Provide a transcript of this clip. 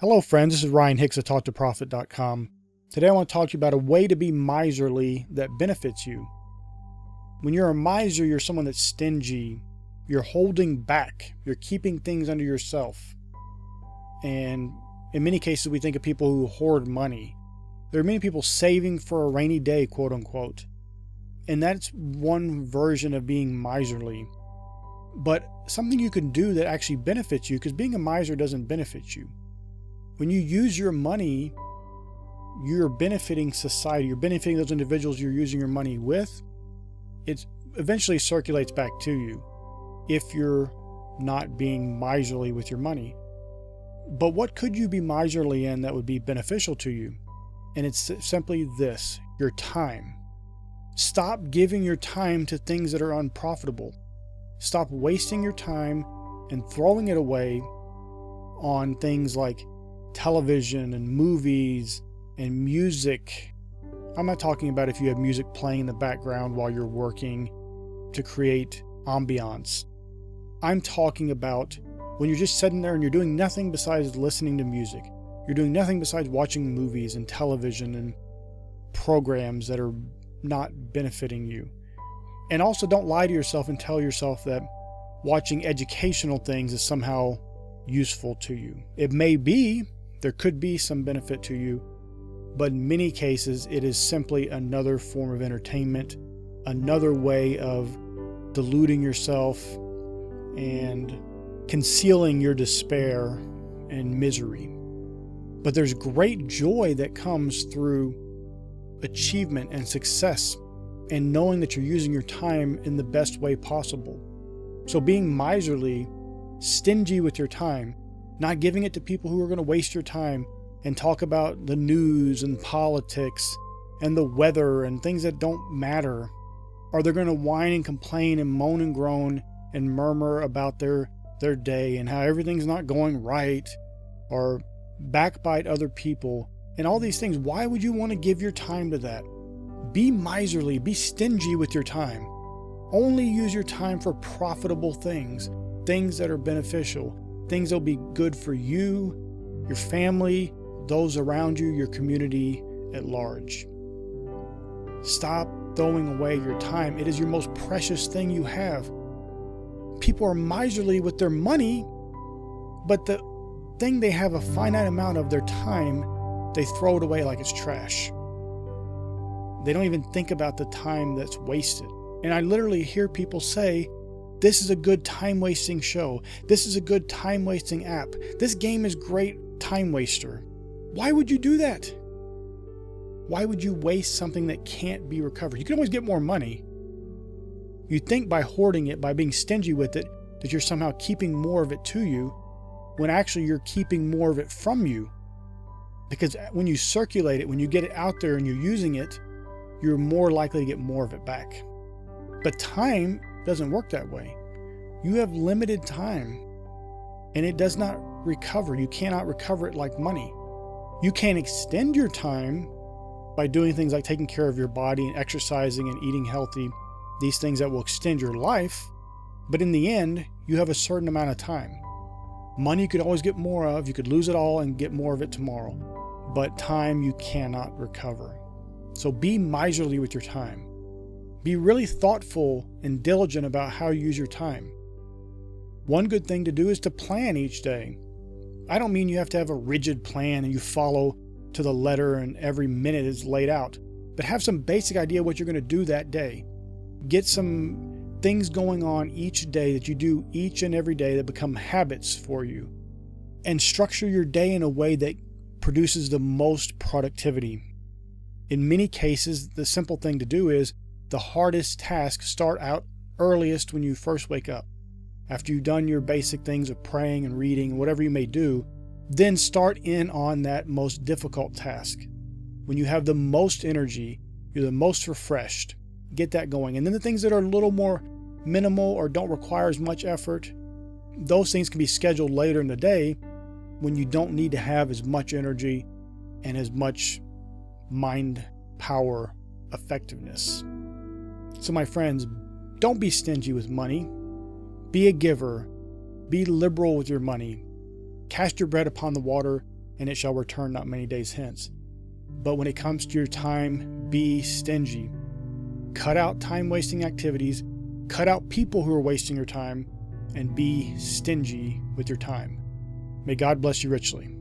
Hello friends, this is Ryan Hicks at TaughtToProfit.com. Today I want to talk to you about a way to be miserly that benefits you. When you're a miser, you're someone that's stingy, you're holding back, you're keeping things under yourself. And in many cases we think of people who hoard money. There are many people saving for a rainy day, quote unquote. And that's one version of being miserly. But something you can do that actually benefits you, because being a miser doesn't benefit you. When you use your money, you're benefiting society, you're benefiting those individuals you're using your money with. It eventually circulates back to you if you're not being miserly with your money. But what could you be miserly in that would be beneficial to you? And it's simply this: your time. Stop giving your time to things that are unprofitable. Stop wasting your time and throwing it away on things like television and movies and music. I'm not talking about if you have music playing in the background while you're working to create ambiance. I'm talking about when you're just sitting there and you're doing nothing besides listening to music. You're doing nothing besides watching movies and television and programs that are not benefiting you. And also, don't lie to yourself and tell yourself that watching educational things is somehow useful to you. It may be. There could be some benefit to you, but in many cases it is simply another form of entertainment, another way of deluding yourself and concealing your despair and misery. But there's great joy that comes through achievement and success and knowing that you're using your time in the best way possible. So being miserly, stingy with your time, not giving it to people who are going to waste your time and talk about the news and politics and the weather and things that don't matter, or they're going to whine and complain and moan and groan and murmur about their day and how everything's not going right, or backbite other people and all these things. Why would you want to give your time to that? Be miserly, be stingy with your time. Only use your time for profitable things, things that are beneficial, things that will be good for you, your family, those around you, your community at large. Stop throwing away your time. It is your most precious thing you have. People are miserly with their money, but the thing they have a finite amount of, their time, they throw it away like it's trash. They don't even think about the time that's wasted. And I literally hear people say, this is a good time-wasting show. This is a good time-wasting app. This game is great, time waster. Why would you do that? Why would you waste something that can't be recovered? You can always get more money. You think by hoarding it, by being stingy with it, that you're somehow keeping more of it to you, when actually you're keeping more of it from you. Because when you circulate it, when you get it out there and you're using it, you're more likely to get more of it back. But time doesn't work that way. You have limited time, and it does not recover. You cannot recover it like money. You can extend your time by doing things like taking care of your body and exercising and eating healthy, these things that will extend your life. But in the end, you have a certain amount of time. Money you could always get more of. You could lose it all and get more of it tomorrow. But time you cannot recover. So be miserly with your time. Be really thoughtful and diligent about how you use your time. One good thing to do is to plan each day. I don't mean you have to have a rigid plan and you follow to the letter and every minute is laid out, but have some basic idea what you're going to do that day. Get some things going on each day that you do each and every day that become habits for you, and structure your day in a way that produces the most productivity. In many cases, the simple thing to do is the hardest tasks start out earliest when you first wake up. After you've done your basic things of praying and reading, whatever you may do, then start in on that most difficult task. When you have the most energy, you're the most refreshed, get that going. And then the things that are a little more minimal or don't require as much effort, those things can be scheduled later in the day when you don't need to have as much energy and as much mind power effectiveness. So my friends, don't be stingy with money. Be a giver. Be liberal with your money. Cast your bread upon the water and it shall return not many days hence. But when it comes to your time, be stingy. Cut out time-wasting activities, cut out people who are wasting your time, and be stingy with your time. May God bless you richly.